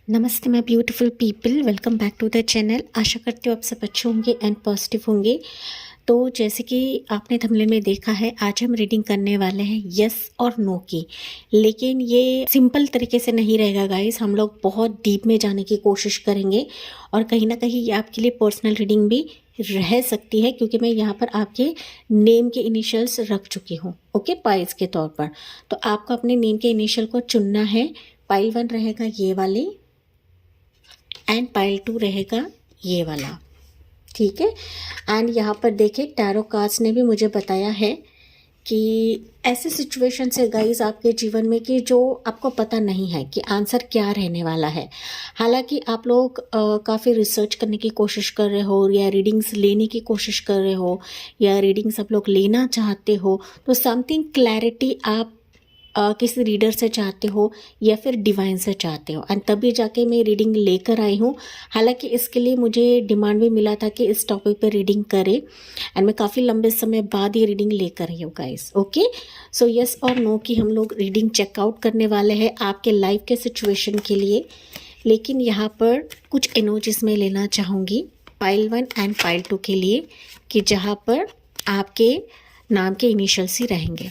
नमस्ते my beautiful people, welcome back to the channel. आशा करती हूँ आप सब अच्छे होंगे एंड पॉजिटिव होंगे। तो जैसे कि आपने थंबनेल में देखा है, आज हम रीडिंग करने वाले हैं यस और नो की। लेकिन ये सिंपल तरीके से नहीं रहेगा गाइस, हम लोग बहुत डीप में जाने की कोशिश करेंगे और कहीं ना कहीं ये आपके लिए पर्सनल रीडिंग भी रह सकती है, क्योंकि मैं यहाँ पर आपके नेम के इनिशियल्स रख चुकी हूँ। ओके, पाइल्स के तौर पर। तो आपको अपने नेम के इनिशियल को चुनना है। पाइल 1 रहेगा ये वाले एंड पाइल 2 रहेगा ये वाला। ठीक है। एंड यहाँ पर देखिए, टैरो कार्ड्स ने भी मुझे बताया है कि ऐसे सिचुएशन है गाइस आपके जीवन में कि जो आपको पता नहीं है कि आंसर क्या रहने वाला है। हालांकि आप लोग काफ़ी रिसर्च करने की कोशिश कर रहे हो या रीडिंग्स लेने की कोशिश कर रहे हो या रीडिंग्स आप लोग लेना चाहते हो, तो समथिंग क्लैरिटी आप किसी रीडर से चाहते हो या फिर डिवाइन से चाहते हो, एंड तभी जाके मैं रीडिंग लेकर आई हूँ। हालांकि इसके लिए मुझे डिमांड भी मिला था कि इस टॉपिक पे रीडिंग करें, एंड मैं काफ़ी लंबे समय बाद ये रीडिंग लेकर आई हूँ गाइस। ओके, सो यस और नो की हम लोग रीडिंग चेकआउट करने वाले हैं आपके लाइफ के सिचुएशन के लिए। लेकिन यहाँ पर कुछ एनर्जीज में लेना चाहूँगी पाइल 1 एंड पाइल 2 के लिए, कि जहाँ पर आपके नाम के इनिशियल्स ही रहेंगे।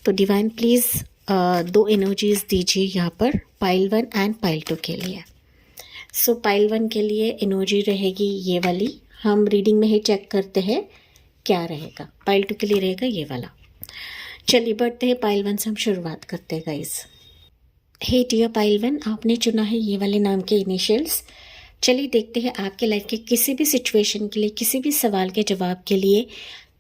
तो डिवाइन प्लीज़ 2 एनर्जीज दीजिए यहाँ पर पाइल 1 एंड पाइल 2 के लिए। सो पाइल 1 के लिए एनर्जी रहेगी ये वाली। हम रीडिंग में ही चेक करते हैं क्या रहेगा। पाइल 2 के लिए रहेगा ये वाला। चलिए बढ़ते हैं, पाइल 1 से हम शुरुआत करते हैं गाइस। हे डियर पाइल 1, आपने चुना है ये वाले नाम के इनिशियल्स। चलिए देखते हैं आपके लाइफ के किसी भी सिचुएशन के लिए, किसी भी सवाल के जवाब के लिए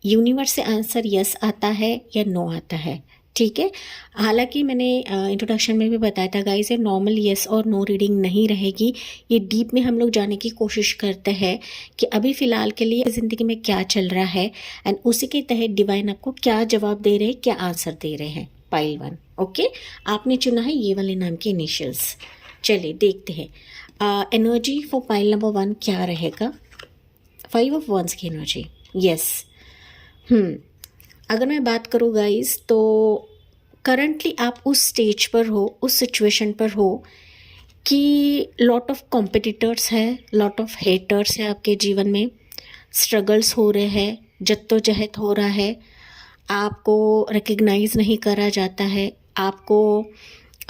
यूनिवर्स से आंसर यस आता है या नो आता है। ठीक है। हालांकि मैंने इंट्रोडक्शन में भी बताया था गाइस, ये नॉर्मल यस और नो रीडिंग नहीं रहेगी। ये डीप में हम लोग जाने की कोशिश करते हैं कि अभी फ़िलहाल के लिए ज़िंदगी में क्या चल रहा है, एंड उसी के तहत डिवाइन आपको क्या जवाब दे रहे हैं, क्या आंसर दे रहे हैं। पाइल 1। ओके, आपने चुना है ये वाले नाम के इनिशियल्स। चलिए देखते हैं एनर्जी फॉर पाइल नंबर 1 क्या रहेगा। 5 ऑफ वंस की एनर्जी। यस। अगर मैं बात करूँ गाइस, तो करंटली आप उस स्टेज पर हो, उस सिचुएशन पर हो कि लॉट ऑफ कॉम्पिटिटर्स है, लॉट ऑफ हेटर्स है आपके जीवन में। स्ट्रगल्स हो रहे हैं, जद्दोजहद हो रहा है, आपको रिकग्नाइज नहीं करा जाता है, आपको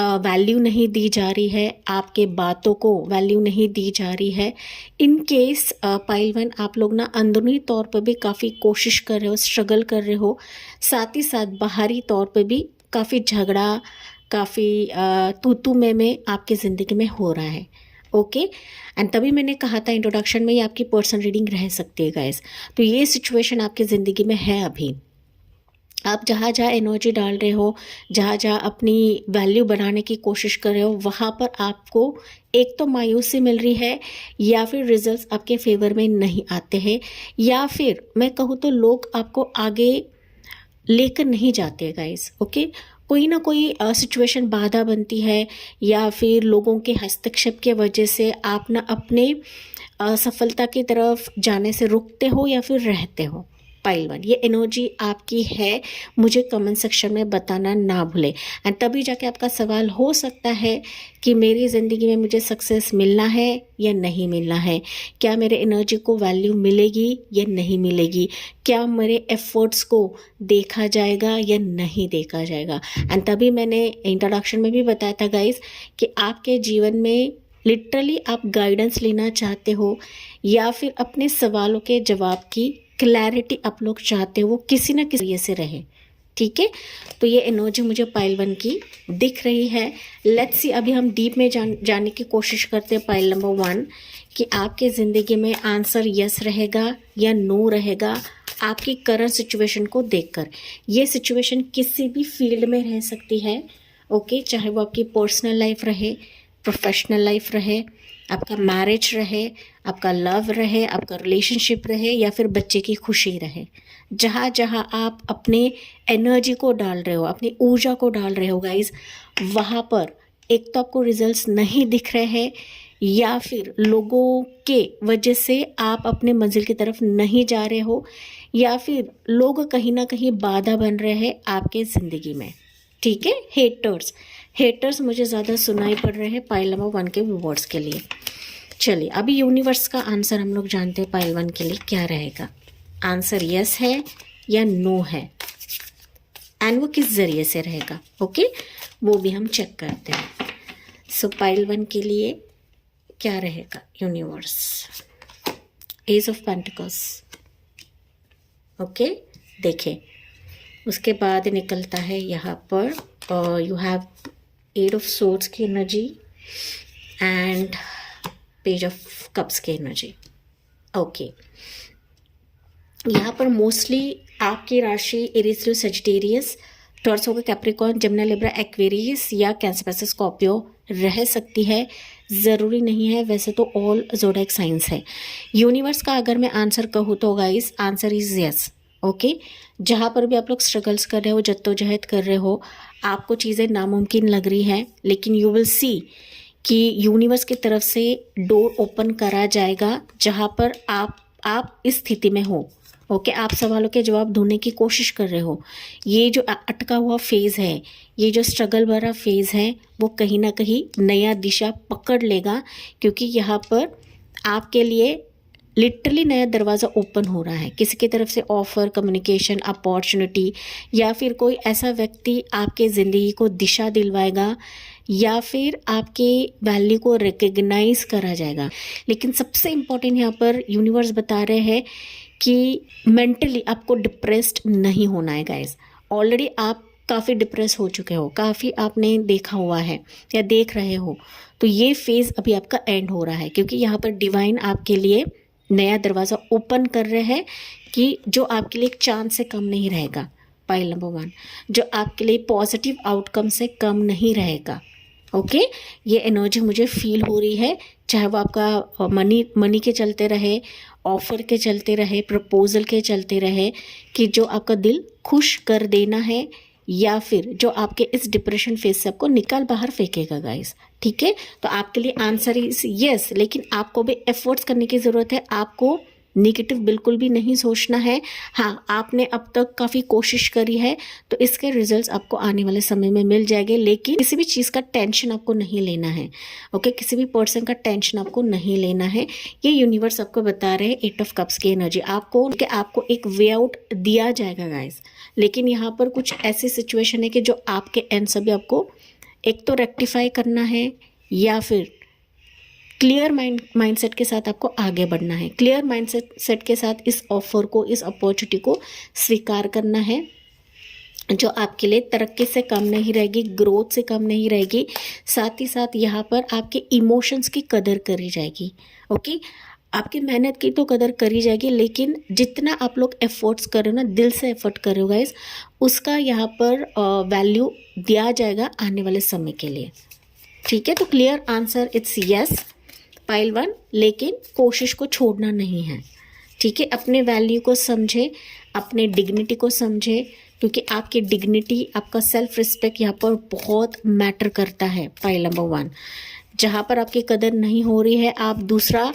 वैल्यू नहीं दी जा रही है, आपके बातों को वैल्यू नहीं दी जा रही है। इन केस पाइल 1 आप लोग ना अंदरूनी तौर पर भी काफ़ी कोशिश कर रहे हो, स्ट्रगल कर रहे हो, साथ ही साथ बाहरी तौर पर भी काफ़ी झगड़ा, काफ़ी तू में आपकी ज़िंदगी में हो रहा है। ओके, एंड तभी मैंने कहा था इंट्रोडक्शन में ये आपकी पर्सनल रीडिंग रह सकती है गाइस। तो ये सिचुएशन आपकी ज़िंदगी में है अभी। आप जहाँ जहाँ एनर्जी डाल रहे हो, जहाँ जहाँ अपनी वैल्यू बनाने की कोशिश कर रहे हो, वहाँ पर आपको एक तो मायूसी मिल रही है, या फिर रिजल्ट्स आपके फेवर में नहीं आते हैं, या फिर मैं कहूँ तो लोग आपको आगे लेकर नहीं जाते गाइस। ओके, कोई ना कोई सिचुएशन बाधा बनती है, या फिर लोगों के हस्तक्षेप के वजह से आप ना अपने सफलता की तरफ जाने से रुकते हो या फिर रहते हो। पाइल 1 ये एनर्जी आपकी है, मुझे कमेंट सेक्शन में बताना ना भूले। एंड तभी जाके आपका सवाल हो सकता है कि मेरी ज़िंदगी में मुझे सक्सेस मिलना है या नहीं मिलना है, क्या मेरे एनर्जी को वैल्यू मिलेगी या नहीं मिलेगी, क्या मेरे एफर्ट्स को देखा जाएगा या नहीं देखा जाएगा। एंड तभी मैंने इंट्रोडक्शन में भी बताया था गाइस कि आपके जीवन में लिटरली आप गाइडेंस लेना चाहते हो, या फिर अपने सवालों के जवाब की क्लैरिटी आप लोग चाहते हो, वो किसी ना किसी ये से रहे। ठीक है, तो ये एनर्जी मुझे पाइल 1 की दिख रही है। लेट्स सी, अभी हम डीप में जाने की कोशिश करते हैं पाइल नंबर 1 कि आपके ज़िंदगी में आंसर यस रहेगा या नो रहेगा आपकी करंट सिचुएशन को देखकर। ये सिचुएशन किसी भी फील्ड में रह सकती है। ओके, चाहे वो आपकी पर्सनल लाइफ रहे, प्रोफेशनल लाइफ रहे, आपका मैरिज रहे, आपका लव रहे, आपका रिलेशनशिप रहे, या फिर बच्चे की खुशी रहे। जहाँ जहाँ आप अपने एनर्जी को डाल रहे हो, अपनी ऊर्जा को डाल रहे हो गाइस, वहाँ पर एक तो आपको रिजल्ट्स नहीं दिख रहे हैं, या फिर लोगों के वजह से आप अपने मंजिल की तरफ नहीं जा रहे हो, या फिर लोग कहीं ना कहीं बाधा बन रहे हैं आपके ज़िंदगी में। ठीक है। हेटर्स, हेटर्स मुझे ज़्यादा सुनाई पड़ रहे हैं पाइल नंबर 1 के वर्ड्स के लिए। चलिए अभी यूनिवर्स का आंसर हम लोग जानते हैं पाइल 1 के लिए क्या रहेगा। आंसर यस है या नो है, एंड वो किस जरिए से रहेगा, ओके वो भी हम चेक करते हैं। सो पाइल 1 के लिए क्या रहेगा universe, ace of pentacles, okay देखें। उसके बाद निकलता है यहाँ पर you have eight of swords की energy and page of cups की एनर्जी, ओके। यहाँ पर मोस्टली आपकी राशि एरीज, सजिटेरियस, टॉरस होगा, कैप्रिकॉर्न, जमुना, लिब्रा, एक्वेरियस या कैंसर, स्कॉर्पियो रह सकती है, ज़रूरी नहीं है। वैसे तो ऑल ज़ोडिएक साइंस है। यूनिवर्स का अगर मैं आंसर कहूँ तो guys answer is yes, okay. जहाँ पर भी आप लोग स्ट्रगल्स कर रहे हो, जद्दोजहद कर रहे हो, आपको चीज़ें नामुमकिन लग रही हैं, लेकिन यू विल सी कि यूनिवर्स की तरफ से डोर ओपन करा जाएगा जहाँ पर आप इस स्थिति में हो, ओके। आप सवालों के जवाब ढूंढने की कोशिश कर रहे हो। ये जो अटका हुआ फेज़ है, ये जो स्ट्रगल भरा फेज़ है, वो कहीं ना कहीं नया दिशा पकड़ लेगा, क्योंकि यहाँ पर आपके लिए लिटरली नया दरवाज़ा ओपन हो रहा है। किसी की तरफ से ऑफ़र, कम्युनिकेशन, अपॉर्चुनिटी, या फिर कोई ऐसा व्यक्ति आपके ज़िंदगी को दिशा दिलवाएगा, या फिर आपके वैल्यू को रिकग्नाइज करा जाएगा। लेकिन सबसे इम्पोर्टेंट यहाँ पर यूनिवर्स बता रहे हैं कि मेंटली आपको डिप्रेस्ड नहीं होना है गाइस। ऑलरेडी आप काफ़ी डिप्रेस हो चुके हो, काफ़ी आपने देखा हुआ है या देख रहे हो, तो ये फेज़ अभी आपका एंड हो रहा है, क्योंकि यहाँ पर डिवाइन आपके लिए नया दरवाज़ा ओपन कर रहे हैं कि जो आपके लिए एक चांस से कम नहीं रहेगा। पाइल नंबर 1 जो आपके लिए पॉजिटिव आउटकम से कम नहीं रहेगा, ओके। ये एनर्जी मुझे फील हो रही है, चाहे वो आपका मनी के चलते रहे, ऑफ़र के चलते रहे, प्रपोजल के चलते रहे, कि जो आपका दिल खुश कर देना है, या फिर जो आपके इस डिप्रेशन फेज से आपको निकाल बाहर फेंकेगा गाइस, ठीक है। तो आपके लिए आंसर इज यस, लेकिन आपको भी एफर्ट्स करने की ज़रूरत है। आपको नेगेटिव बिल्कुल भी नहीं सोचना है। हाँ, आपने अब तक काफ़ी कोशिश करी है, तो इसके रिजल्ट्स आपको आने वाले समय में मिल जाएंगे, लेकिन किसी भी चीज़ का टेंशन आपको नहीं लेना है, ओके। किसी भी पर्सन का टेंशन आपको नहीं लेना है। ये यूनिवर्स आपको बता रहे हैं, 8 ऑफ कप्स की एनर्जी आपको एक वे आउट दिया जाएगा गाइस। लेकिन यहाँ पर कुछ ऐसी सिचुएशन है कि जो आपके एंड से भी आपको एक तो रेक्टिफाई करना है, या फिर क्लियर माइंडसेट के साथ आपको आगे बढ़ना है। क्लियर माइंडसेट के साथ इस ऑफर को, इस अपॉर्चुनिटी को स्वीकार करना है, जो आपके लिए तरक्की से कम नहीं रहेगी, ग्रोथ से कम नहीं रहेगी। साथ ही साथ यहाँ पर आपके इमोशंस की कदर करी जाएगी, ओके। आपकी मेहनत की तो कदर करी जाएगी, लेकिन जितना आप लोग एफर्ट्स कर रहे हो ना, दिल से एफर्ट कर रहे हो गाइस, उसका यहाँ पर वैल्यू दिया जाएगा आने वाले समय के लिए, ठीक है। तो clear answer it's yes pile 1, लेकिन कोशिश को छोड़ना नहीं है, ठीक है। अपने वैल्यू को समझे, अपने डिग्निटी को समझे, क्योंकि आपकी डिग्निटी, आपका सेल्फ रिस्पेक्ट यहाँ पर बहुत मैटर करता है। पाइल नंबर 1 जहाँ पर आपकी कदर नहीं हो रही है, आप दूसरा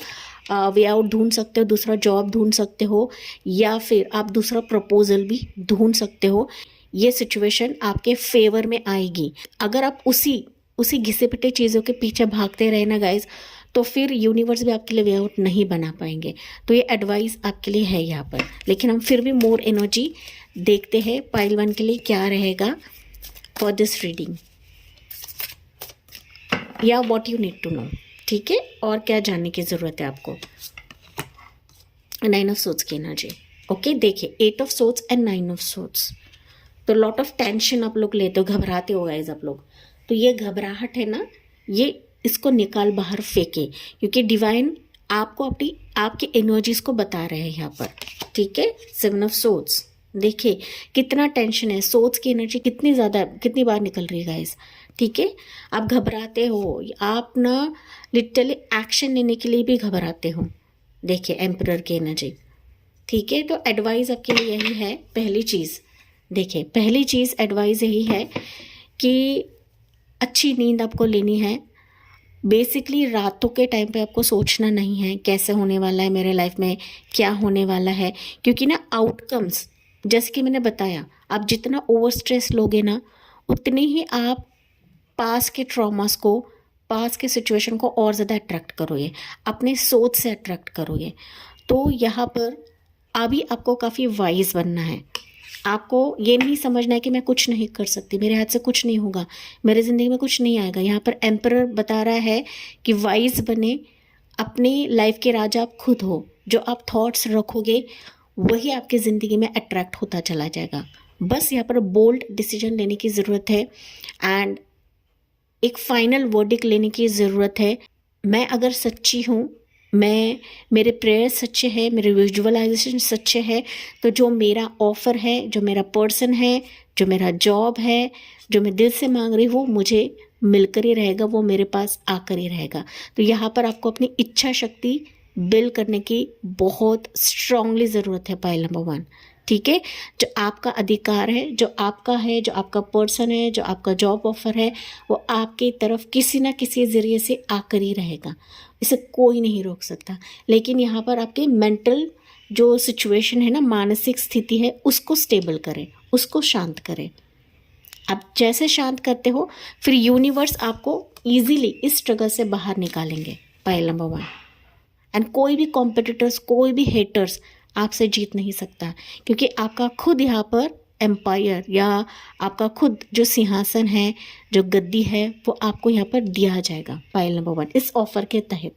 वे आउट ढूंढ सकते हो, दूसरा जॉब ढूंढ सकते हो, या फिर आप दूसरा प्रपोजल भी ढूंढ सकते हो। ये सिचुएशन आपके फेवर में आएगी। अगर आप उसी घिसे पिटे चीज़ों के पीछे भागते रहे ना गाइज, तो फिर यूनिवर्स भी आपके लिए वे आउट नहीं बना पाएंगे। तो ये एडवाइस आपके लिए है यहाँ पर। लेकिन हम फिर भी मोर एनर्जी देखते हैं पाइल 1 के लिए क्या रहेगा फॉर दिस रीडिंग, या what you need to know, ठीक है। और क्या जानने की ज़रूरत है आपको। 9 ऑफ सोर्ड्स की एनर्जी, ओके। देखिए 8 of swords and 9 of swords, तो लॉट ऑफ टेंशन आप लोग लेते हो, घबराते हो गाइस आप लोग। तो ये घबराहट है ना, ये इसको निकाल बाहर फेंके, क्योंकि डिवाइन आपको आपकी एनर्जीज को बता रहे हैं यहाँ पर, ठीक है। 7 ऑफ सोर्ड्स, देखिए कितना टेंशन है, सोर्ड्स की एनर्जी कितनी बार निकल रही है गाइस, ठीक है। आप घबराते हो, आप ना लिटरली एक्शन लेने के लिए भी घबराते हो। देखिए एम्परर की एनर्जी, ठीक है। तो एडवाइस आपके लिए यही है, पहली चीज़ देखिए, पहली चीज़ एडवाइस यही है कि अच्छी नींद आपको लेनी है। बेसिकली रातों के टाइम पे आपको सोचना नहीं है कैसे होने वाला है मेरे लाइफ में, क्या होने वाला है, क्योंकि ना आउटकम्स, जैसे कि मैंने बताया, आप जितना ओवर स्ट्रेस लोगे ना, उतने ही आप पास के ट्रॉमास को, पास के सिचुएशन को और ज़्यादा अट्रैक्ट करोगे, अपने सोच से अट्रैक्ट करोगे। तो यहाँ पर अभी आपको काफ़ी वाइज बनना है। आपको ये नहीं समझना है कि मैं कुछ नहीं कर सकती, मेरे हाथ से कुछ नहीं होगा, मेरे ज़िंदगी में कुछ नहीं आएगा। यहाँ पर एम्परर बता रहा है कि वाइज बने, अपनी लाइफ के राजा आप खुद हो। जो आप थॉट्स रखोगे वही आपकी ज़िंदगी में अट्रैक्ट होता चला जाएगा। बस यहाँ पर बोल्ड डिसीजन लेने की ज़रूरत है एंड एक फाइनल वर्डिक्ट लेने की ज़रूरत है। मैं अगर सच्ची हूँ, मेरे प्रेयर सच्चे हैं, मेरे विजुअलाइजेशन सच्चे हैं, तो जो मेरा ऑफ़र है, जो मेरा पर्सन है, जो मेरा जॉब है, जो मैं दिल से मांग रही हूँ, मुझे मिलकर ही रहेगा, वो मेरे पास आकर ही रहेगा। तो यहाँ पर आपको अपनी इच्छा शक्ति बिल्ड करने की बहुत स्ट्रांगली ज़रूरत है। पॉइंट नंबर 1, ठीक है। जो आपका अधिकार है, जो आपका है, जो आपका पर्सन है, जो आपका जॉब ऑफर है, वो आपकी तरफ किसी ना किसी ज़रिए से आकर ही रहेगा। इसे कोई नहीं रोक सकता। लेकिन यहाँ पर आपके मेंटल जो सिचुएशन है ना, मानसिक स्थिति है, उसको स्टेबल करें, उसको शांत करें। आप जैसे शांत करते हो, फिर यूनिवर्स आपको ईजिली इस स्ट्रगल से बाहर निकालेंगे। Point number 1। एंड कोई भी कॉम्पिटिटर्स, कोई भी हेटर्स आपसे जीत नहीं सकता, क्योंकि आपका खुद यहाँ पर एम्पायर या आपका खुद जो सिंहासन है, जो गद्दी है, वो आपको यहाँ पर दिया जाएगा। पाइल नंबर 1 इस ऑफर के तहत,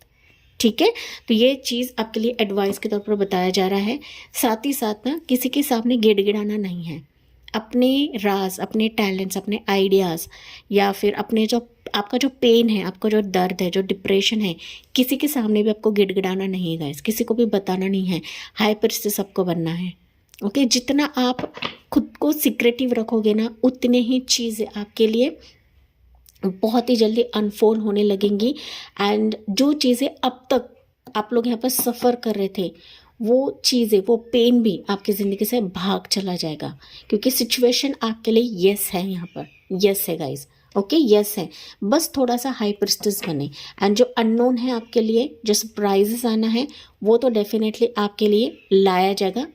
ठीक है। तो ये चीज़ आपके लिए एडवाइस के तौर पर बताया जा रहा है। साथ ही साथ ना किसी के सामने गिड़गिड़ाना नहीं है। अपने राज, अपने टैलेंट्स, अपने आइडियाज़ या फिर अपने जो आपका जो पेन है, आपका जो दर्द है, जो डिप्रेशन है, किसी के सामने भी आपको गिड़गिड़ाना नहीं है गाइस, किसी को भी बताना नहीं है। हाइपर से सबको बनना है, ओके। जितना आप खुद को सीक्रेटिव रखोगे ना, उतने ही चीज़ें आपके लिए बहुत ही जल्दी अनफोल्ड होने लगेंगी। एंड जो चीज़ें अब तक आप लोग यहाँ पर सफ़र कर रहे थे, वो चीज़ें, वो पेन भी आपकी ज़िंदगी से भाग चला जाएगा, क्योंकि सिचुएशन आपके लिए यस है। यहाँ पर यस है गाइस, ओके, यस है। बस थोड़ा सा हाइपरस्टिस बने। एंड जो अननोन है आपके लिए, जो सरप्राइजेस आना है, वो तो डेफिनेटली आपके लिए लाया जाएगा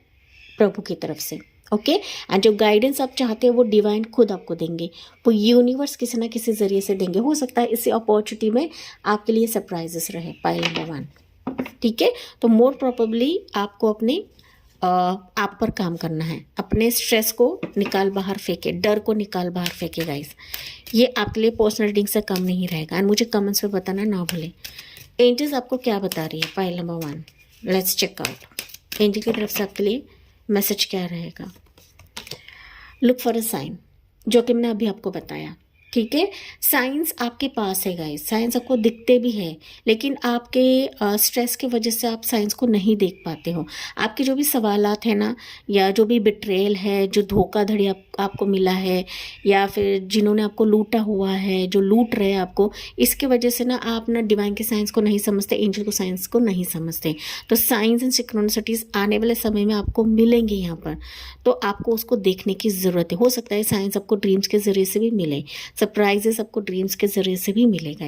प्रभु की तरफ से, ओके। एंड जो गाइडेंस आप चाहते हो वो डिवाइन खुद आपको देंगे, वो यूनिवर्स किसी ना किसी ज़रिए से देंगे। हो सकता है इसी अपॉर्चुनिटी में आपके लिए सरप्राइजेस रहे। पाइल नंबर 1, ठीक है। तो मोर प्रोबेबली आपको अपने आप पर काम करना है। अपने स्ट्रेस को निकाल बाहर फेंके, डर को निकाल बाहर फेंके गाइस। ये आपके लिए पर्सनल रीडिंग से कम नहीं रहेगा। एंड मुझे कमेंट्स में बताना ना भूलें एंजल्स आपको क्या बता रही है। File number 1, let's check out angel की तरफ से आपके लिए मैसेज क्या रहेगा। लुक फॉर अ साइन, जो कि मैंने अभी आपको बताया, ठीक है। साइंस आपके पास है गाइस, साइंस आपको दिखते भी है, लेकिन आपके स्ट्रेस की वजह से आप साइंस को नहीं देख पाते हो। आपके जो भी सवालात हैं ना, या जो भी बिट्रेयल है, जो धोखाधड़ी आपको मिला है, या फिर जिन्होंने आपको लूटा हुआ है, जो लूट रहे हैं आपको, इसके वजह से ना आप ना डिवाइन के साइंस को नहीं समझते, एंजल को साइंस को नहीं समझते। तो साइंस एंड सिंक्रोनिसिटीज आने वाले समय में आपको मिलेंगे यहाँ पर, तो आपको उसको देखने की ज़रूरत है। हो सकता है साइंस आपको ड्रीम्स के ज़रिए से भी मिले, सरप्राइजेस आपको ड्रीम्स के ज़रिए से भी मिलेगा।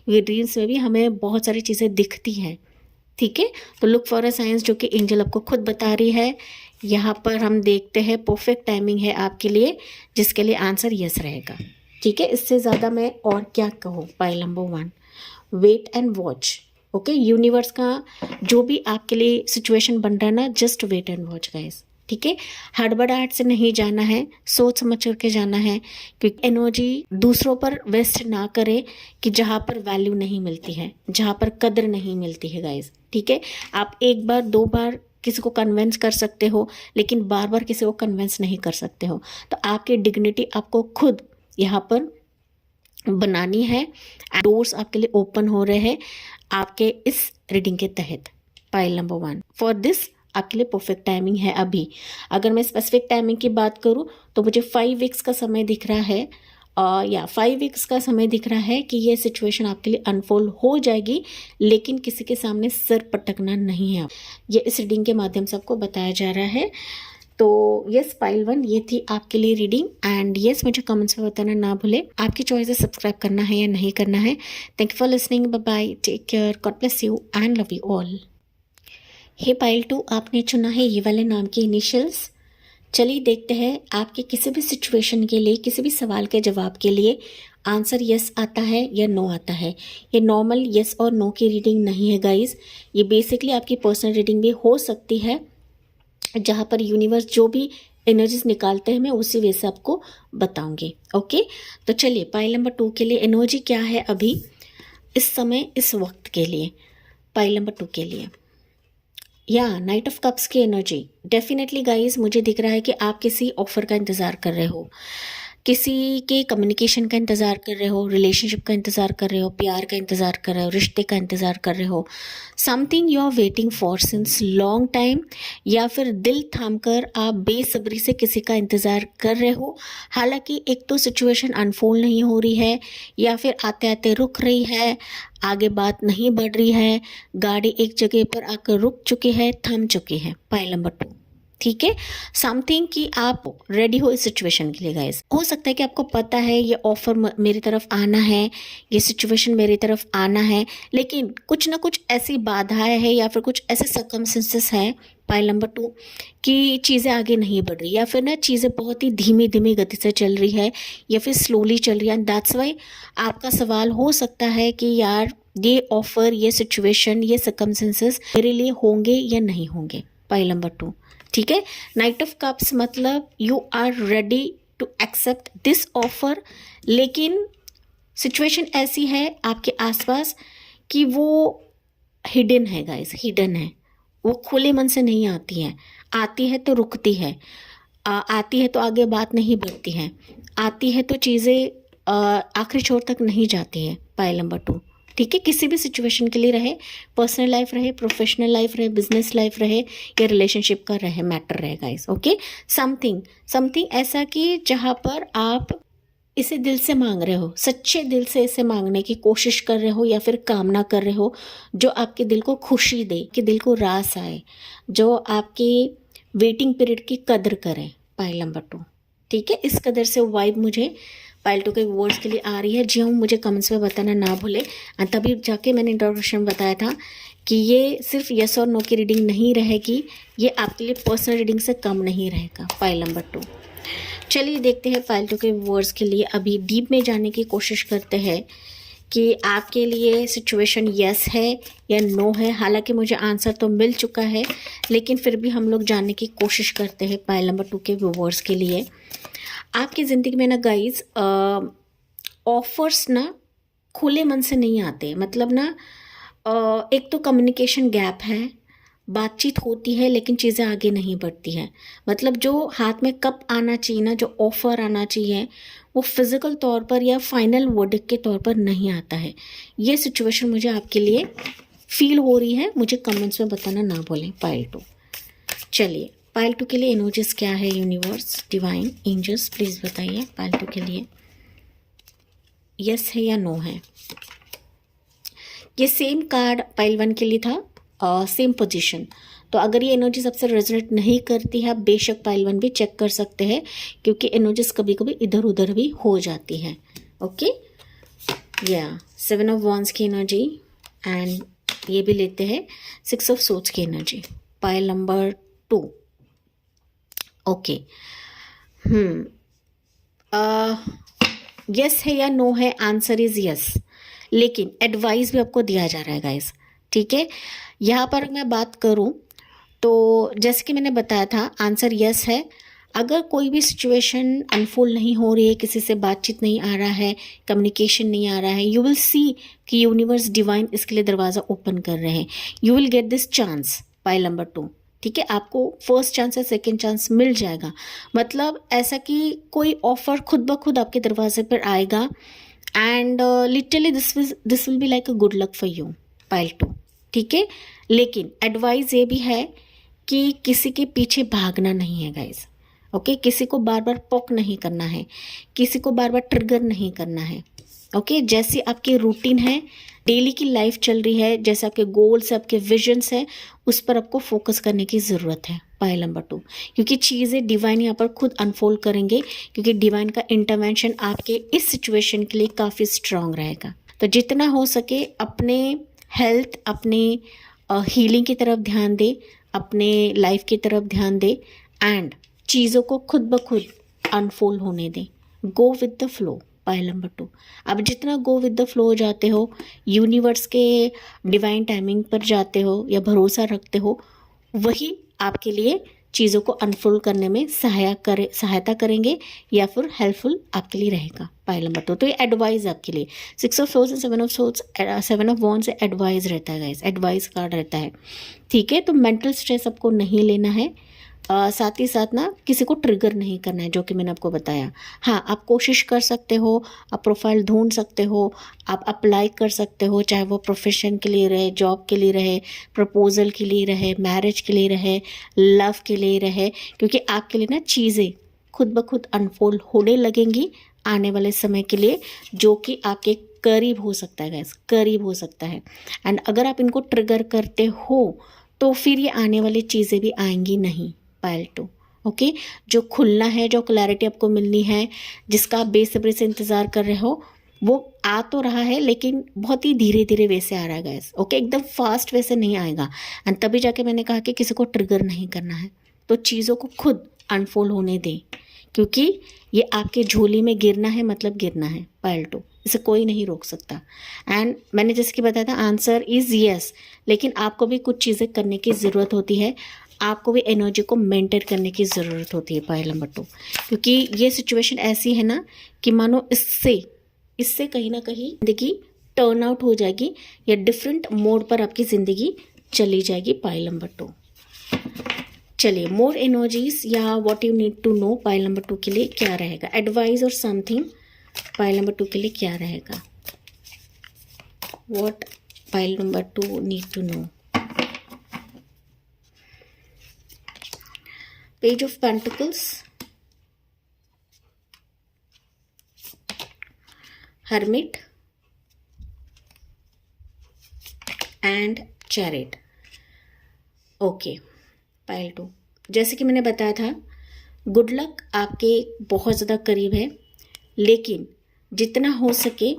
ये ड्रीम्स में भी हमें बहुत सारी चीज़ें दिखती हैं, ठीक है। तो लुक फॉर अ साइंस, जो कि एंजल आपको खुद बता रही है। यहाँ पर हम देखते हैं परफेक्ट टाइमिंग है आपके लिए, जिसके लिए आंसर यस रहेगा, ठीक है। इससे ज़्यादा मैं और क्या कहूँ। Pile number 1, wait and watch, okay. Universe का जो भी आपके लिए सिचुएशन बन रहा है ना, just wait and watch guys, ठीक है। हड़बड़ाहट से नहीं जाना है, सोच समझ करके जाना है, क्योंकि एनर्जी दूसरों पर वेस्ट ना करे कि जहाँ पर वैल्यू नहीं मिलती है, जहाँ पर कदर नहीं मिलती है गाइस, ठीक है। आप एक बार 2 बार किसी को कन्विंस कर सकते हो, लेकिन बार बार किसी को कन्विंस नहीं कर सकते हो। तो आपकी डिग्निटी आपको खुद यहाँ पर बनानी है। डोर्स आपके लिए ओपन हो रहे हैं आपके इस रीडिंग के तहत। पाइल नंबर 1, फॉर दिस आपके लिए परफेक्ट टाइमिंग है अभी। अगर मैं स्पेसिफिक टाइमिंग की बात करूँ तो मुझे 5 वीक्स का समय दिख रहा है, या 5 वीक्स का समय दिख रहा है कि ये सिचुएशन आपके लिए अनफोल्ड हो जाएगी, लेकिन किसी के सामने सिर पटकना नहीं है। ये इस रीडिंग के माध्यम से आपको बताया जा रहा है। तो यस पाइल 1, ये थी आपके लिए रीडिंग। एंड यस, मुझे कमेंट्स में बताना ना भूले आपकी चॉइस है सब्सक्राइब करना है या नहीं करना है। Thank you for listening, bye bye, take care, God bless you and love you all. Hey pile 2, आपने चुना है ये वाले नाम के इनिशियल्स चलिए देखते हैं आपके किसी भी सिचुएशन के लिए, किसी भी सवाल के जवाब के लिए आंसर यस आता है या नो आता है। ये नॉर्मल यस और नो की रीडिंग नहीं है गाइस, ये बेसिकली आपकी पर्सनल रीडिंग भी हो सकती है, जहाँ पर यूनिवर्स जो भी एनर्जीज निकालते हैं मैं उसी वे से आपको बताऊंगी। ओके, तो चलिए पाइल नंबर 2 के लिए एनर्जी क्या है अभी इस समय इस वक्त के लिए। पाइल नंबर 2 के लिए या नाइट ऑफ कप्स की एनर्जी। डेफिनेटली गाइज मुझे दिख रहा है कि आप किसी ऑफर का इंतज़ार कर रहे हो, किसी के कम्युनिकेशन का इंतज़ार कर रहे हो, रिलेशनशिप का इंतज़ार कर रहे हो, प्यार का इंतज़ार कर रहे हो, रिश्ते का इंतज़ार कर रहे हो। Something you are waiting for since long time, या फिर दिल थामकर आप बेसब्री से किसी का इंतज़ार कर रहे हो। हालांकि एक तो सिचुएशन अनफोल्ड नहीं हो रही है, या फिर आते आते रुक रही है, आगे बात नहीं बढ़ रही है, गाड़ी एक जगह पर आकर रुक चुकी है, थम चुकी है। पाइल नंबर 2, ठीक है। समथिंग कि आप रेडी हो इस सिचुएशन के लिए गाइस। हो सकता है कि आपको पता है ये ऑफर मेरी तरफ आना है, ये सिचुएशन मेरी तरफ आना है, लेकिन कुछ ना कुछ ऐसी बाधाएं है या फिर कुछ ऐसे सर्कमस्टेंसेस हैं पाइल नंबर 2 कि चीज़ें आगे नहीं बढ़ रही, या फिर ना चीज़ें बहुत ही धीमी धीमी गति से चल रही है, या फिर स्लोली चल रही है। एंड दैट्स वाई आपका सवाल हो सकता है कि यार ये ऑफर, ये सिचुएशन, ये सर्कमस्टेंसेस मेरे लिए होंगे या नहीं होंगे। पाइल नंबर 2, ठीक है। नाइट ऑफ कप्स मतलब you are ready to accept this offer, लेकिन सिचुएशन ऐसी है आपके आसपास कि वो हिडन है गाइस, हिडन है, वो खुले मन से नहीं आती है। आती है तो रुकती है, आती है तो आगे बात नहीं बढ़ती है, आती है तो चीज़ें आखिरी छोर तक नहीं जाती है। पाइल नंबर 2, ठीक है। किसी भी सिचुएशन के लिए रहे, पर्सनल लाइफ रहे, प्रोफेशनल लाइफ रहे, बिजनेस लाइफ रहे, या रिलेशनशिप का रहे, मैटर रहे गाइस। ओके, समथिंग ऐसा कि जहाँ पर आप इसे दिल से मांग रहे हो, सच्चे दिल से इसे मांगने की कोशिश कर रहे हो, या फिर कामना कर रहे हो जो आपके दिल को खुशी दे, कि दिल को रास आए, जो आपकी वेटिंग पीरियड की कदर करे। पाइल नंबर 2, ठीक है। इस कदर से वाइब मुझे पाइल 2 के वर्ड्स के लिए आ रही है। जी हाँ, मुझे कमेंट्स में बताना ना भूले। तभी जाके मैंने इंट्रोडक्शन में बताया था कि ये सिर्फ यस और नो की रीडिंग नहीं रहेगी, ये आपके लिए पर्सनल रीडिंग से कम नहीं रहेगा। पाइल नंबर 2, चलिए देखते हैं पाइल 2 के वर्ड्स के लिए। अभी डीप में जाने की कोशिश करते हैं कि आपके लिए सिचुएशन यस है या नो है। हालांकि मुझे आंसर तो मिल चुका है, लेकिन फिर भी हम लोग जानने की कोशिश करते हैं पाइल नंबर 2 के वर्ड्स के लिए। आपकी ज़िंदगी में ना गाइज ऑफर्स ना खुले मन से नहीं आते, मतलब ना एक तो कम्युनिकेशन गैप है, बातचीत होती है लेकिन चीज़ें आगे नहीं बढ़ती हैं। मतलब जो हाथ में कप आना चाहिए ना, जो ऑफ़र आना चाहिए, वो फिज़िकल तौर पर या फाइनल वर्डिक्ट के तौर पर नहीं आता है। ये सिचुएशन मुझे आपके लिए फील हो रही है, मुझे कमेंट्स में बताना ना भूलें। पाइल 2, चलिए पाइल 2 के लिए एनर्जीज क्या है, यूनिवर्स, डिवाइन, एंजल्स, प्लीज़ बताइए पाइल 2 के लिए यस है या नो है। ये सेम कार्ड पाइल 1 के लिए था, सेम पोजीशन। तो अगर ये एनर्जी सबसे रेजोनेट नहीं करती है, आप बेशक पाइल 1 भी चेक कर सकते हैं, क्योंकि एनर्जीज कभी कभी इधर उधर भी हो जाती है। ओके, या 7 ऑफ वॉन्ड्स की एनर्जी, एंड ये भी लेते हैं 6 ऑफ सोर्ड्स की energy. Pile number 2, okay. Yes है या नो है, आंसर इज यस, लेकिन एडवाइस भी आपको दिया जा रहा है गाइस, ठीक है। यहाँ पर मैं बात करूँ तो जैसे कि मैंने बताया था, आंसर यस है। अगर कोई भी सिचुएशन अनफोल्ड नहीं हो रही है, किसी से बातचीत नहीं आ रहा है, कम्युनिकेशन नहीं आ रहा है, यू विल सी कि यूनिवर्स, डिवाइन इसके लिए दरवाज़ा ओपन कर रहे हैं। You will get this chance. Pile number 2, ठीक है। आपको फर्स्ट चांस या सेकेंड चांस मिल जाएगा। मतलब ऐसा कि कोई ऑफर खुद ब खुद आपके दरवाजे पर आएगा, and literally this will be like a good luck for you. Pile 2, ठीक है। लेकिन एडवाइस ये भी है कि किसी के पीछे भागना नहीं है गाइस। ओके, किसी को बार बार पोक नहीं करना है, किसी को बार बार ट्रिगर नहीं करना है। ओके, जैसे आपकी रूटीन है, डेली की लाइफ चल रही है, जैसे आपके गोल्स, आपके विजन्स हैं, उस पर आपको फोकस करने की ज़रूरत है। पाइल नंबर 2, क्योंकि चीज़ें डिवाइन यहाँ पर खुद अनफोल्ड करेंगे, क्योंकि डिवाइन का इंटरवेंशन आपके इस सिचुएशन के लिए काफ़ी स्ट्रांग रहेगा। तो जितना हो सके अपने हेल्थ, अपने हीलिंग की तरफ ध्यान दे, अपने लाइफ की तरफ ध्यान दे, एंड चीज़ों को खुद ब खुद अनफोल्ड होने दें, go with the flow. Pile number 2, अब जितना गो विद द फ्लो हो जाते हो, यूनिवर्स के डिवाइन टाइमिंग पर जाते हो या भरोसा रखते हो, वही आपके लिए चीज़ों को अनफोल्ड करने में सहायता करेंगे या फिर हेल्पफुल आपके लिए रहेगा। पाइल नंबर 2, तो ये एडवाइस आपके लिए 6 of source and 7 of source, 7 of wands से एडवाइस रहता है गाइस, एडवाइस कार्ड रहता है। ठीक है, तो मेंटल स्ट्रेस आपको नहीं लेना है, साथ ही साथ ना किसी को ट्रिगर नहीं करना है, जो कि मैंने आपको बताया। हाँ, आप कोशिश कर सकते हो, आप प्रोफाइल ढूंढ सकते हो, आप अप्लाई कर सकते हो, चाहे वो प्रोफेशन के लिए रहे, जॉब के लिए रहे, प्रपोजल के लिए रहे, मैरिज के लिए रहे, लव के लिए रहे, क्योंकि आपके लिए ना चीज़ें खुद ब खुद अनफोल्ड होने लगेंगी आने वाले समय के लिए, जो कि आपके करीब हो सकता है गाइस, करीब हो सकता है। एंड अगर आप इनको ट्रिगर करते हो तो फिर ये आने वाली चीज़ें भी आएंगी नहीं। पाइल 2, ओके, जो खुलना है, जो क्लैरिटी आपको मिलनी है, जिसका आप बेसब्री से इंतज़ार कर रहे हो, वो आ तो रहा है लेकिन बहुत ही धीरे धीरे वे से आ रहा है गाइस, ओके, एकदम फास्ट वे से नहीं आएगा। एंड तभी जाके मैंने कहा कि किसी को ट्रिगर नहीं करना है, तो चीज़ों को खुद अनफोल्ड होने दें, क्योंकि ये आपके झोली में गिरना है, मतलब गिरना है। पाइल 2, इसे कोई नहीं रोक सकता। एंड मैंने जैसे कि बताया था, आंसर इज़ यस, लेकिन आपको भी कुछ चीज़ें करने की ज़रूरत होती है, आपको भी एनर्जी को मेंटेन करने की ज़रूरत होती है। पाइल नंबर 2, क्योंकि ये सिचुएशन ऐसी है ना कि मानो इससे कहीं ना कहीं ज़िंदगी टर्न आउट हो जाएगी या डिफरेंट मोड पर आपकी ज़िंदगी चली जाएगी। पाइल नंबर 2, चलिए मोर एनर्जीज या what you need to know pile number 2 के लिए क्या रहेगा, एडवाइस और समथिंग पाइल नंबर 2 के लिए क्या रहेगा, what pile number 2 need to know. Page of Pentacles, Hermit and Chariot। Okay, pile 2, जैसे कि मैंने बताया था, गुड लक आपके बहुत ज़्यादा करीब है, लेकिन जितना हो सके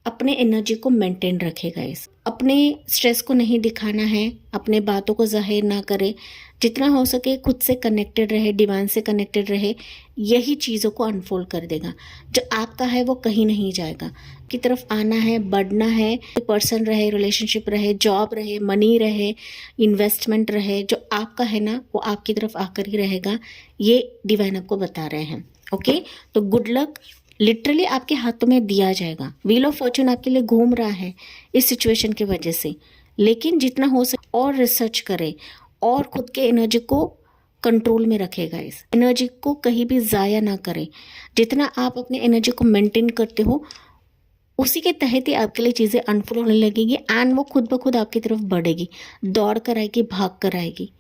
अपने एनर्जी को मेंटेन रखेगा। अपने स्ट्रेस को नहीं दिखाना है, अपने बातों को जाहिर ना करे, जितना हो सके खुद से कनेक्टेड रहे, डिवाइन से कनेक्टेड रहे, यही चीज़ों को अनफोल्ड कर देगा। जो आपका है वो कहीं नहीं जाएगा, की तरफ आना है, बढ़ना है, पर्सन रहे, रिलेशनशिप रहे, जॉब रहे, मनी रहे, इन्वेस्टमेंट रहे, जो आपका है ना वो आपकी तरफ आकर ही रहेगा, ये डिवाइन आपको बता रहे हैं। ओके, तो गुड लक लिटरली आपके हाथों में दिया जाएगा। व्हील ऑफ फॉर्चून आपके लिए घूम रहा है इस सिचुएशन की वजह से, लेकिन जितना हो सके और रिसर्च करें और खुद के एनर्जी को कंट्रोल में रखेगा। इस एनर्जी को कहीं भी ज़ाया ना करें। जितना आप अपने एनर्जी को मेंटेन करते हो उसी के तहत ही आपके लिए चीज़ें अनफोल्ड होने लगेंगी एंड वो खुद ब खुद आपकी तरफ बढ़ेगी, दौड़ कर आएगी, भाग कर आएगी।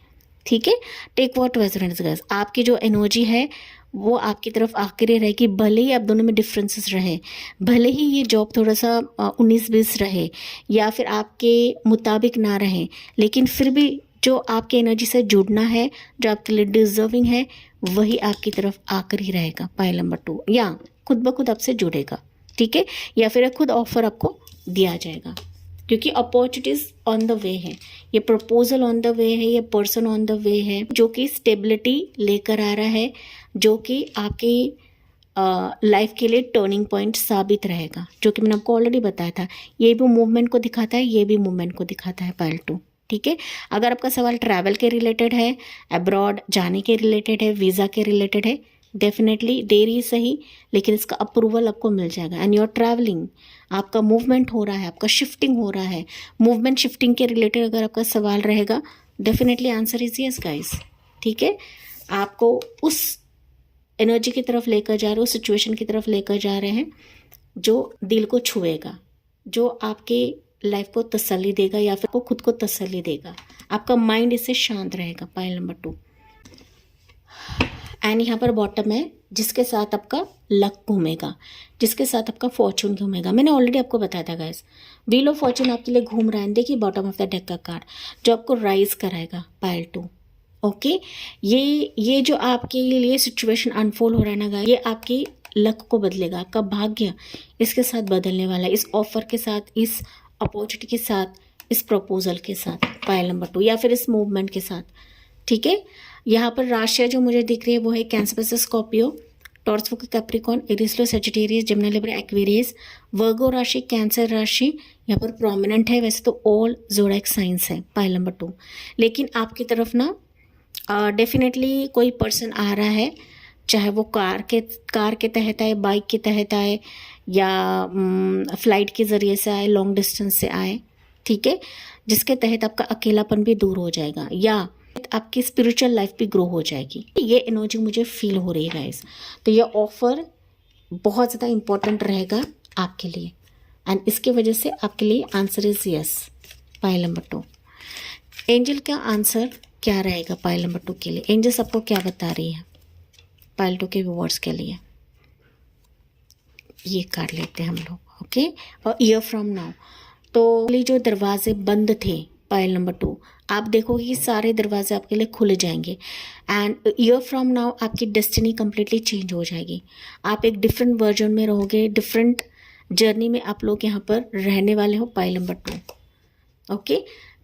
ठीक है, टेक व्हाट रेजोनेंस गाइस। आपकी जो एनर्जी है वो आपकी तरफ आकर ही रहेगी, भले ही आप दोनों में डिफरेंसेस रहे, भले ही ये जॉब थोड़ा सा 19-20 रहे या फिर आपके मुताबिक ना रहे, लेकिन फिर भी जो आपके एनर्जी से जुड़ना है, जो आपके लिए डिजर्विंग है, वही आपकी तरफ आकर ही रहेगा। पाइल नंबर 2, या खुद ब खुद आपसे जुड़ेगा। ठीक है, या फिर खुद ऑफर आपको दिया जाएगा, क्योंकि अपॉर्चुनिटीज ऑन द वे है, ये प्रपोजल ऑन द वे है, ये पर्सन ऑन द वे है जो कि स्टेबिलिटी लेकर आ रहा है, जो कि आपकी लाइफ के लिए टर्निंग पॉइंट साबित रहेगा, जो कि मैंने आपको ऑलरेडी बताया था। ये भी मूवमेंट को दिखाता है, ये भी मूवमेंट को दिखाता है। पाइल 2, ठीक है। अगर आपका सवाल ट्रैवल के रिलेटेड है, अब्रॉड जाने के रिलेटेड है, वीज़ा के रिलेटेड है, डेफिनेटली देरी सही लेकिन इसका अप्रूवल आपको मिल जाएगा। एंड योर ट्रैवलिंग, आपका मूवमेंट हो रहा है, आपका शिफ्टिंग हो रहा है, मूवमेंट शिफ्टिंग के रिलेटेड अगर आपका सवाल रहेगा, definitely answer is yes guys. ठीक है, आपको उस एनर्जी की तरफ लेकर जा रहे हो, सिचुएशन की तरफ लेकर जा रहे हैं जो दिल को छुएगा, जो आपके लाइफ को तसल्ली देगा या फिर को खुद को तसल्ली देगा। आपका माइंड इससे शांत रहेगा। पाइल नंबर 2, एंड यहाँ पर बॉटम है जिसके साथ आपका लक घूमेगा, जिसके साथ आपका फॉर्चून घूमेगा। मैंने ऑलरेडी आपको बताया था गाइस, व्हील ऑफ फॉर्चून आपके लिए घूम रहा है। देखिए बॉटम ऑफ द डेक का कार्ड जो आपको राइज कराएगा। पाइल 2, ओके, ये जो आपके लिए सिचुएशन अनफोल्ड हो रहा है ना गाइस, ये आपकी लक को बदलेगा, आपका भाग्य इसके साथ बदलने वाला है, इस ऑफर के साथ, इस अपॉर्चुनिटी के साथ, इस प्रपोजल के साथ। पाइल नंबर 2, या फिर इस मूवमेंट के साथ। ठीक है, यहाँ पर राशियाँ जो मुझे दिख रही है वो है कैंसर वर्सेस स्कॉर्पियो, टॉरस वोको कैप्रिकॉर्न, एरीज लो Sagittarius, Gemini Libra Aquarius, Virgo राशि, कैंसर राशि यहाँ पर प्रोमिनेंट है। वैसे तो ऑल ज़ोडिएक साइंस है पाइल नंबर 2, लेकिन आपकी तरफ ना डेफिनेटली कोई पर्सन आ रहा है, चाहे वो कार के तहत आए, बाइक के तहत आए, या फ्लाइट के ज़रिए से आए, लॉन्ग डिस्टेंस से आए, ठीक है, जिसके तहत आपका अकेलापन भी दूर हो जाएगा या आपकी स्पिरिचुअल लाइफ भी ग्रो हो जाएगी। ये एनर्जी मुझे फील हो रही है गाइस। तो ये ऑफर बहुत ज़्यादा इम्पोर्टेंट रहेगा आपके लिए, एंड इसके वजह से आपके लिए answer is yes pile number 2। Angel का आंसर क्या रहेगा पाइल नंबर 2 के लिए? एंजल्स आपको क्या बता रही है पाइल 2 के व्यूअर्स के लिए? ये कर लेते हैं हम लोग, ओके। और ईयर फ्रॉम नाउ, तो जो दरवाजे बंद थे पाइल नंबर 2, आप देखोगे कि सारे दरवाजे आपके लिए खुले जाएंगे, एंड ईयर फ्रॉम नाउ आपकी डेस्टिनी कम्प्लीटली चेंज हो जाएगी। आप एक डिफरेंट वर्जन में रहोगे, डिफरेंट जर्नी में आप लोग यहाँ पर रहने वाले हो पाइल नंबर 2, ओके।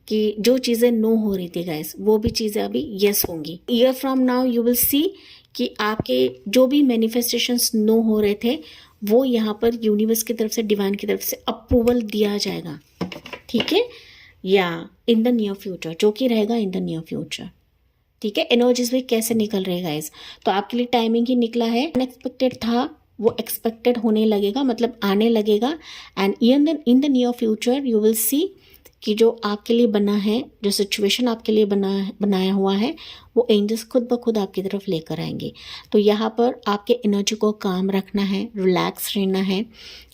कि जो चीज़ें नो हो रही थी गाइस, वो भी चीज़ें अभी यस होंगी। Year from now you will see कि आपके जो भी मैनिफेस्टेशंस नो हो रहे थे वो यहाँ पर यूनिवर्स की तरफ से, डिवाइन की तरफ से अप्रूवल दिया जाएगा, ठीक है, या इन द नियर फ्यूचर, जो कि रहेगा इन द नियर फ्यूचर, ठीक है। एनर्जीज भी कैसे निकल रहे गाइस, तो आपके लिए टाइमिंग ही निकला है। अनएक्सपेक्टेड था वो एक्सपेक्टेड होने लगेगा, मतलब आने लगेगा, and in the near future you will see कि जो आपके लिए बना है, जो सिचुएशन आपके लिए बनाया हुआ है, वो एंजल्स खुद ब खुद आपकी तरफ लेकर आएंगे। तो यहाँ पर आपके एनर्जी को काम रखना है, रिलैक्स रहना है,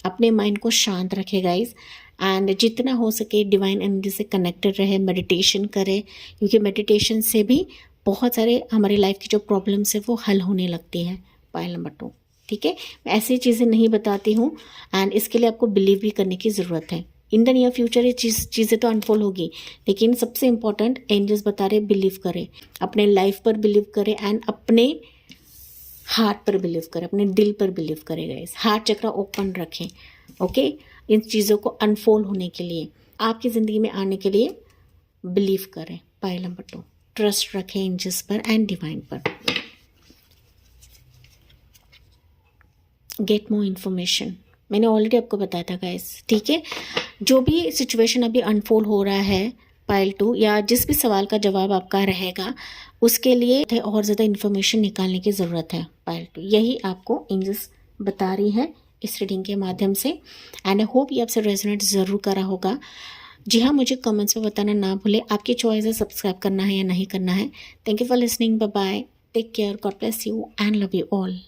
अपने माइंड को शांत रखे गाइस, एंड जितना हो सके डिवाइन एनर्जी से कनेक्टेड रहे, मेडिटेशन करें, क्योंकि मेडिटेशन से भी बहुत सारे हमारी लाइफ की जो प्रॉब्लम्स है वो हल होने लगती हैं पाइल नंबर 2, ठीक है। मैं ऐसी चीज़ें नहीं बताती हूँ, एंड इसके लिए आपको बिलीव भी करने की ज़रूरत है। इन द नियर फ्यूचर ये चीज़ें तो अनफोल्ड होगी, लेकिन सबसे इम्पॉर्टेंट एंजल्स बता रहे बिलीव करें, अपने लाइफ पर बिलीव करें, एंड अपने हार्ट पर बिलीव करें, अपने दिल पर बिलीव करें गाइस। हार्ट चक्र ओपन रखें, ओके। इन चीज़ों को अनफोल्ड होने के लिए, आपकी ज़िंदगी में आने के लिए बिलीव करें पाइल नंबर 2। ट्रस्ट रखें एंजल्स पर एंड डिवाइन पर। गेट मोर इन्फॉर्मेशन, मैंने ऑलरेडी आपको बताया था गाइस, ठीक है। जो भी सिचुएशन अभी अनफोल्ड हो रहा है पाइल 2, या जिस भी सवाल का जवाब आपका रहेगा, उसके लिए और ज़्यादा इन्फॉर्मेशन निकालने की ज़रूरत है पाइल 2। यही आपको एंजल्स बता रही है इस रीडिंग के माध्यम से, एंड आई होप ये आपसे रेजोनेट ज़रूर करा होगा। जी हाँ, मुझे कमेंट्स में बताना ना भूले, आपकी चॉइस है सब्सक्राइब करना है या नहीं करना है। Thank you for listening, bye bye, take care, God bless you and love you all.